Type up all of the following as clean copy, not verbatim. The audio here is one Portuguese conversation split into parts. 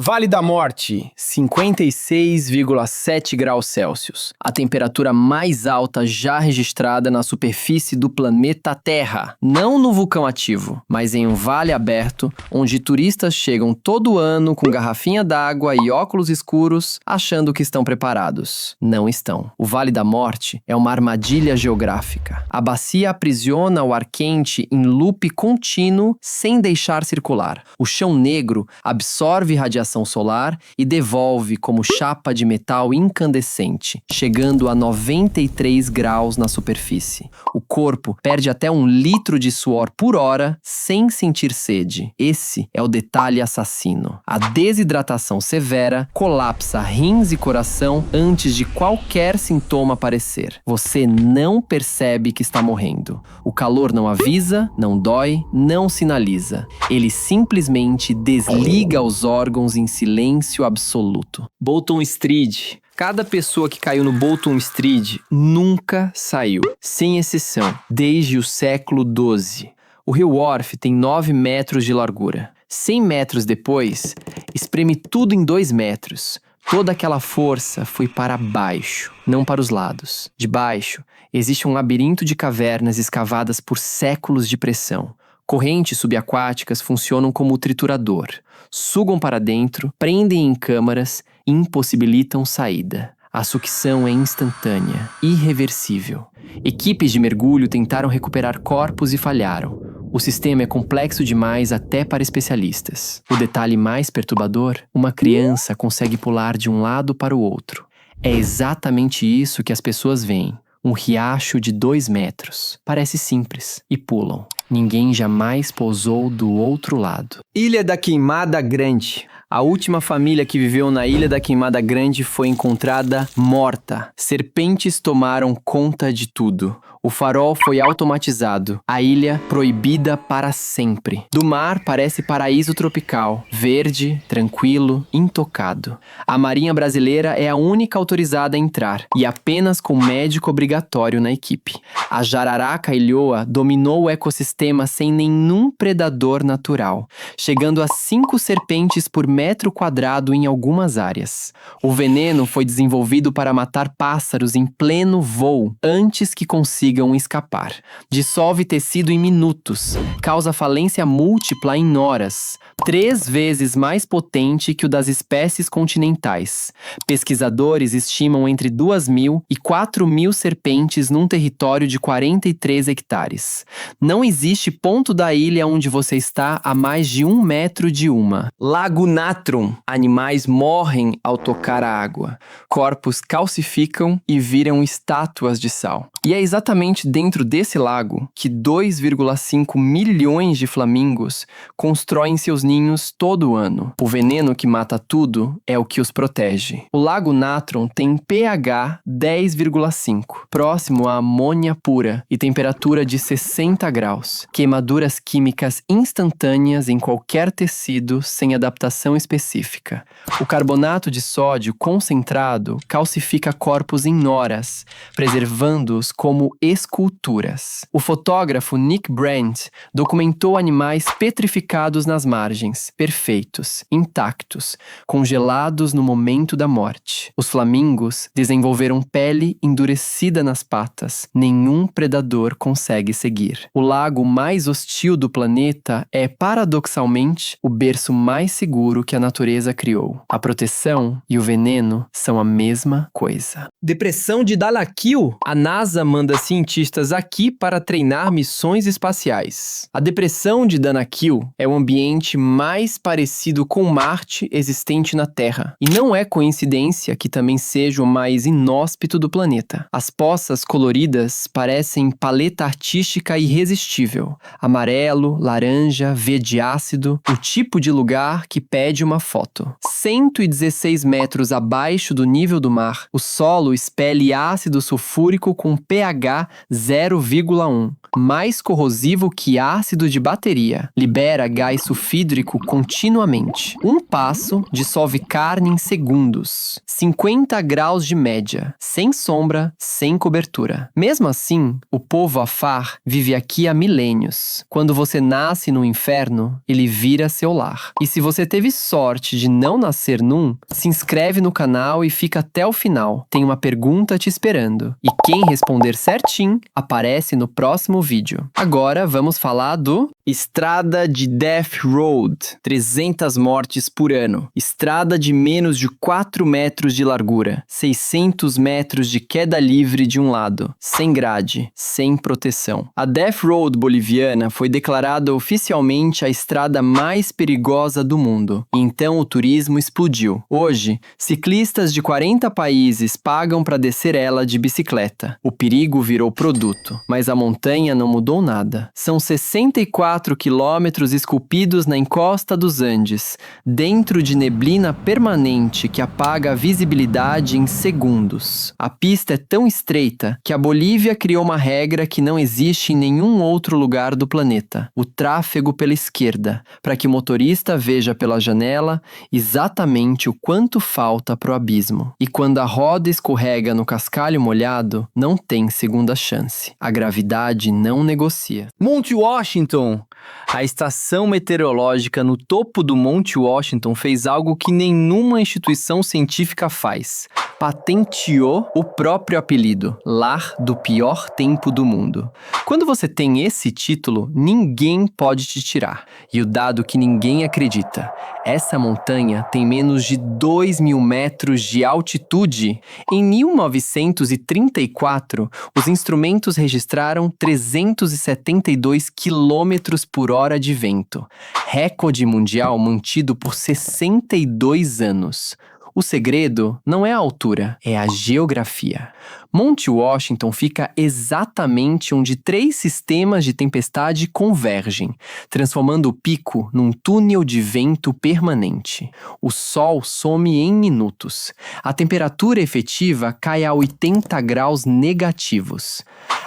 Vale da Morte, 56,7 graus Celsius. A temperatura mais alta já registrada na superfície do planeta Terra. Não no vulcão ativo, mas em um vale aberto, onde turistas chegam todo ano com garrafinha d'água e óculos escuros, achando que estão preparados. Não estão. O Vale da Morte é uma armadilha geográfica. A bacia aprisiona o ar quente em loop contínuo sem deixar circular. O chão negro absorve radiação solar e devolve como chapa de metal incandescente, chegando a 93 graus na superfície. O corpo perde até 1 litro de suor por hora sem sentir sede. Esse é o detalhe assassino. A desidratação severa colapsa rins e coração antes de qualquer sintoma aparecer. Você não percebe que está morrendo. O calor não avisa, não dói, não sinaliza. Ele simplesmente desliga os órgãos em silêncio absoluto. Bolton Street. Cada pessoa que caiu no Bolton Street nunca saiu, sem exceção, desde o século XII. O rio Wharfe tem 9 metros de largura. 100 metros depois, espreme tudo em 2 metros. Toda aquela força foi para baixo, não para os lados. De baixo, existe um labirinto de cavernas escavadas por séculos de pressão. Correntes subaquáticas funcionam como triturador. Sugam para dentro, prendem em câmaras e impossibilitam saída. A sucção é instantânea, irreversível. Equipes de mergulho tentaram recuperar corpos e falharam. O sistema é complexo demais até para especialistas. O detalhe mais perturbador: uma criança consegue pular de um lado para o outro. É exatamente isso que as pessoas veem. Um riacho de 2 metros. Parece simples. E pulam. Ninguém jamais pousou do outro lado. Ilha da Queimada Grande. A última família que viveu na Ilha da Queimada Grande foi encontrada morta. Serpentes tomaram conta de tudo. O farol foi automatizado. A ilha proibida para sempre. Do mar parece paraíso tropical. Verde, tranquilo, intocado. A Marinha Brasileira é a única autorizada a entrar. E apenas com médico obrigatório na equipe. A jararaca ilhoa dominou o ecossistema sem nenhum predador natural. Chegando a 5 serpentes por metro quadrado em algumas áreas. O veneno foi desenvolvido para matar pássaros em pleno voo, antes que consigam escapar. Dissolve tecido em minutos. Causa falência múltipla em horas. 3 vezes mais potente que o das espécies continentais. Pesquisadores estimam entre 2.000 e 4.000 serpentes num território de 43 hectares. Não existe ponto da ilha onde você está a mais de 1 metro de uma. Lago Natron. Animais morrem ao tocar a água. Corpos calcificam e viram estátuas de sal. E é exatamente dentro desse lago que 2,5 milhões de flamingos constroem seus ninhos todo ano. O veneno que mata tudo é o que os protege. O Lago Natron tem pH 10,5, próximo à amônia pura e temperatura de 60 graus. Queimaduras químicas instantâneas em qualquer tecido sem adaptação específica. O carbonato de sódio concentrado calcifica corpos em horas, preservando-os como esculturas. O fotógrafo Nick Brandt documentou animais petrificados nas margens, perfeitos, intactos, congelados no momento da morte. Os flamingos desenvolveram pele endurecida nas patas. Nenhum predador consegue seguir. O lago mais hostil do planeta é, paradoxalmente, o berço mais seguro que a natureza criou. A proteção e o veneno são a mesma coisa. Depressão de Danakil? A NASA manda cientistas aqui para treinar missões espaciais. A depressão de Danakil é o ambiente mais parecido com Marte existente na Terra. E não é coincidência que também seja o mais inóspito do planeta. As poças coloridas parecem paleta artística irresistível. Amarelo, laranja, verde ácido, o tipo de lugar que pede uma foto. 116 metros abaixo do nível do mar, o solo expele ácido sulfúrico com pH 0,1, mais corrosivo que ácido de bateria. Libera gás sulfídrico continuamente. Um passo dissolve carne em segundos. 50 graus de média, sem sombra, sem cobertura. Mesmo assim, o povo Afar vive aqui há milênios. Quando você nasce no inferno, ele vira seu lar. E se você teve sorte de não nascer num, se inscreve no canal e fica até o final. Tem uma pergunta te esperando. E quem responder certinho, aparece no próximo vídeo. Agora vamos falar do Estrada de Death Road. 300 mortes por ano. Estrada de menos de 4 metros de largura. 600 metros de queda livre de um lado. Sem grade, sem proteção. A Death Road boliviana foi declarada oficialmente a estrada mais perigosa do mundo. E então o turismo explodiu. Hoje, ciclistas de 40 países pagam para descer ela de bicicleta. O perigo virou produto, mas a montanha não mudou nada. São 64 quilômetros esculpidos na encosta dos Andes, dentro de neblina permanente que apaga a visibilidade em segundos. A pista é tão estreita que a Bolívia criou uma regra que não existe em nenhum outro lugar do planeta: o tráfego pela esquerda, para que o motorista veja pela janela exatamente o quanto falta para o abismo. E quando a roda escorrega no cascalho molhado, não tem segunda chance. A gravidade não negocia. Monte Washington! A estação meteorológica no topo do Monte Washington fez algo que nenhuma instituição científica faz. Patenteou o próprio apelido, Lar do Pior Tempo do Mundo. Quando você tem esse título, ninguém pode te tirar. E o dado que ninguém acredita: essa montanha tem menos de 2.000 metros de altitude. Em 1934, os instrumentos registraram 372 quilômetros por hora de vento, recorde mundial mantido por 62 anos. O segredo não é a altura, é a geografia. Monte Washington fica exatamente onde 3 sistemas de tempestade convergem, transformando o pico num túnel de vento permanente. O sol some em minutos. A temperatura efetiva cai a 80 graus negativos.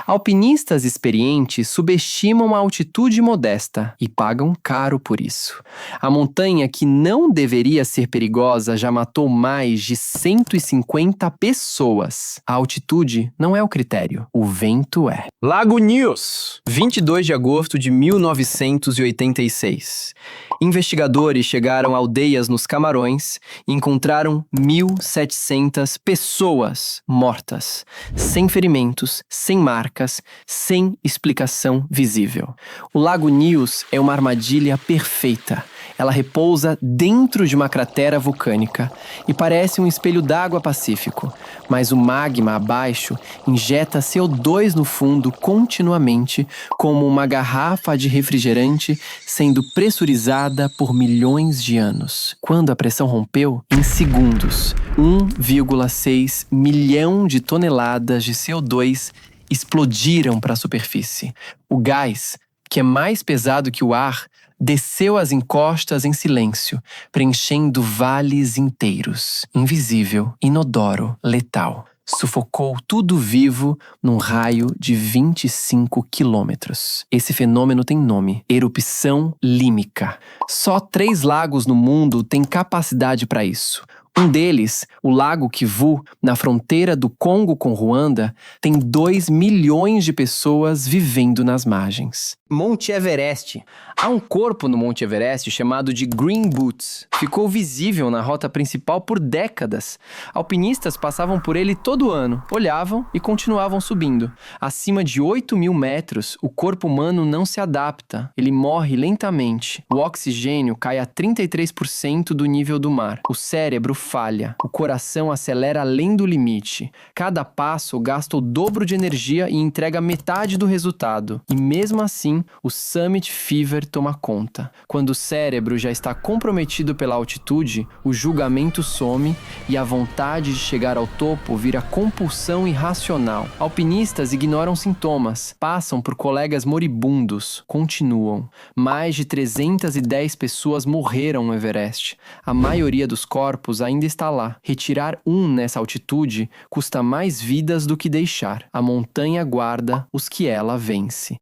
Alpinistas experientes subestimam a altitude modesta e pagam caro por isso. A montanha que não deveria ser perigosa já matou mais de 150 pessoas. A altitude não é o critério, o vento é. Lago News, 22 de agosto de 1986. Investigadores chegaram a aldeias nos Camarões e encontraram 1.700 pessoas mortas, sem ferimentos, sem marcas, sem explicação visível. O Lago News é uma armadilha perfeita. Ela repousa dentro de uma cratera vulcânica e parece um espelho d'água pacífico, mas o magma abaixo injeta CO2 no fundo continuamente, como uma garrafa de refrigerante sendo pressurizada por milhões de anos. Quando a pressão rompeu, em segundos, 1,6 milhão de toneladas de CO2 explodiram para a superfície. O gás, que é mais pesado que o ar, desceu as encostas em silêncio, preenchendo vales inteiros. Invisível, inodoro, letal. Sufocou tudo vivo num raio de 25 quilômetros. Esse fenômeno tem nome: erupção límica. Só 3 lagos no mundo têm capacidade para isso. Um deles, o Lago Kivu, na fronteira do Congo com Ruanda, tem 2 milhões de pessoas vivendo nas margens. Monte Everest. Há um corpo no Monte Everest chamado de Green Boots. Ficou visível na rota principal por décadas. Alpinistas passavam por ele todo ano, olhavam e continuavam subindo. Acima de 8.000 metros, o corpo humano não se adapta. Ele morre lentamente. O oxigênio cai a 33% do nível do mar. O cérebro falha. O coração acelera além do limite. Cada passo gasta o dobro de energia e entrega metade do resultado. E mesmo assim, o Summit Fever toma conta. Quando o cérebro já está comprometido pela altitude, o julgamento some e a vontade de chegar ao topo vira compulsão irracional. Alpinistas ignoram sintomas, passam por colegas moribundos, continuam. Mais de 310 pessoas morreram no Everest. A maioria dos corpos ainda está lá. Retirar um nessa altitude custa mais vidas do que deixar. A montanha guarda os que ela vence.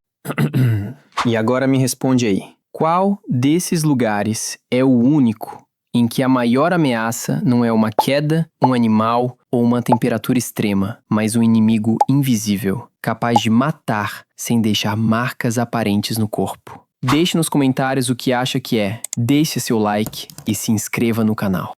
E agora me responde aí. Qual desses lugares é o único em que a maior ameaça não é uma queda, um animal ou uma temperatura extrema, mas um inimigo invisível, capaz de matar sem deixar marcas aparentes no corpo? Deixe nos comentários o que acha que é, deixe seu like e se inscreva no canal.